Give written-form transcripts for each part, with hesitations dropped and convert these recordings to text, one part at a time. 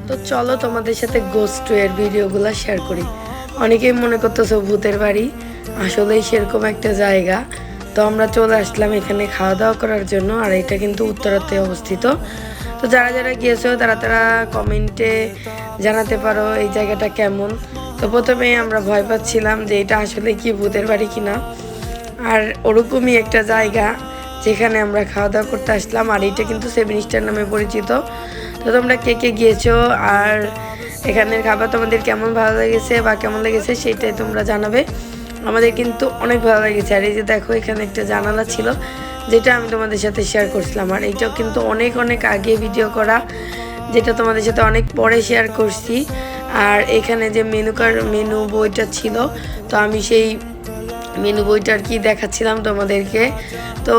তো চলো তোমাদের সাথে গোস্ট এর ভিডিওগুলো শেয়ার করি। অনেকেই মনে করতেছো ভূতের বাড়ি, আসলেই সেরকম একটা জায়গা। তো আমরা চলে আসলাম এখানে খাওয়া দাওয়া করার জন্য, আর এটা কিন্তু উত্তরাতে অবস্থিত। তো যারা যারা গিয়েছো তারা তারা কমেন্টে জানাতে পারো এই জায়গাটা কেমন। তো প্রথমে আমরা ভয় পাচ্ছিলাম যে এটা আসলে কি ভূতের বাড়ি কিনা, আর ওরকমই একটা জায়গা যেখানে আমরা খাওয়া দাওয়া করতে আসলাম। আর এইটা কিন্তু 7 স্টার নামে পরিচিত। তো তোমরা কে কে গিয়েছো আর এখানের খাবার তোমাদের কেমন ভালো লেগেছে বা কেমন লেগেছে সেটাই তোমরা জানাবে। আমাদের কিন্তু অনেক ভালো লেগেছে। আর এই যে দেখো এখানে একটা জানালা ছিল যেটা আমি তোমাদের সাথে শেয়ার করছিলাম, আর এইটাও কিন্তু অনেক অনেক আগে ভিডিও করা, যেটা তোমাদের সাথে অনেক পরে শেয়ার করছি। আর এখানে যে মেনু বইটা ছিল, তো আমি সেই মেনু বইটা আর কি দেখাচ্ছিলাম তোমাদেরকে। তো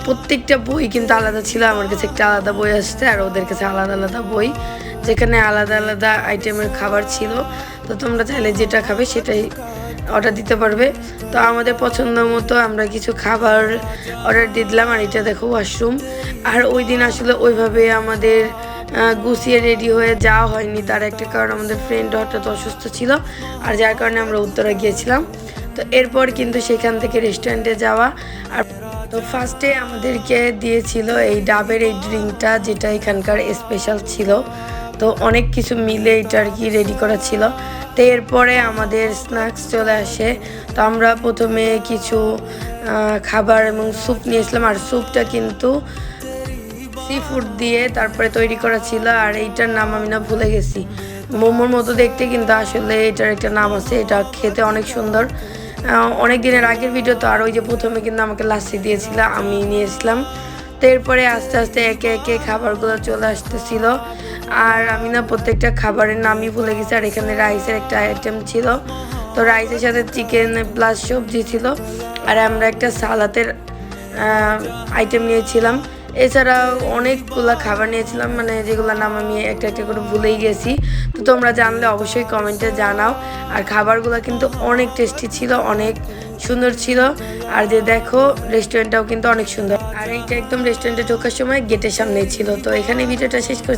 প্রত্যেকটা বই কিন্তু আলাদা ছিল, আমার কাছে একটা আলাদা বই আসছে আর ওদের কাছে আলাদা আলাদা বই, যেখানে আলাদা আলাদা আইটেমের খাবার ছিল। তো তোমরা চাইলে যেটা খাবে সেটাই অর্ডার দিতে পারবে। তো আমাদের পছন্দ মতো আমরা কিছু খাবার অর্ডার দিয়ে দিলাম। আর এটা দেখো ওয়াশরুম। আর ওই দিন আসলে ওইভাবে আমাদের গুছিয়ে রেডি হয়ে যাওয়া হয়নি, তার একটা কারণ আমাদের ফ্রেন্ড হঠাৎ অসুস্থ ছিল, আর যার কারণে আমরা উত্তরা গিয়েছিলাম। তো এরপর কিন্তু সেখান থেকে রেস্টুরেন্টে যাওয়া। আর তো ফার্স্টে আমাদেরকে দিয়েছিল এই ডাবের এই ড্রিঙ্কটা, যেটা এখানকার স্পেশাল ছিল। তো অনেক কিছু মিলে এটা আর কি রেডি করা ছিল। তো এরপরে আমাদের স্ন্যাক্স চলে আসে। তো আমরা প্রথমে কিছু খাবার এবং স্যুপ নিয়েছিলাম, আর স্যুপটা কিন্তু সি ফুড দিয়ে তারপরে তৈরি করা ছিল। আর এইটার নাম আমি না ভুলে গেছি, মোমোর মতো দেখতে, কিন্তু আসলে এটার একটা নাম আছে। এটা খেতে অনেক সুন্দর। অনেক দিনের আগের ভিডিও তো। আর ওই যে প্রথমে কিন্তু আমাকে লাচ্ছি দিয়েছিল, আমি নিয়েছিলাম। তো এরপরে আস্তে আস্তে একে একে খাবারগুলো চলে আসতেছিল, আর আমি না প্রত্যেকটা খাবারের নামই ভুলে গেছি। আর এখানে রাইসের একটা আইটেম ছিল, তো রাইসের সাথে চিকেন প্লাস সবজি ছিল। আর আমরা একটা সালাদের আইটেম নিয়েছিলাম। এছাড়াও অনেকগুলো খাবার নিয়েছিলাম, মানে যেগুলোর নাম আমি একটা একটা করে ভুলেই গেছি। তো তোমরা জানলে অবশ্যই কমেন্টে জানাও। আর খাবারগুলো কিন্তু অনেক টেস্টি ছিল, অনেক সুন্দর ছিল। আর যে দেখো রেস্টুরেন্টটাও কিন্তু অনেক সুন্দর। আর এইটা একদম রেস্টুরেন্টে ঢোকার সময় গেটের সামনেই ছিল। তো এখানে ভিডিওটা শেষ করছি।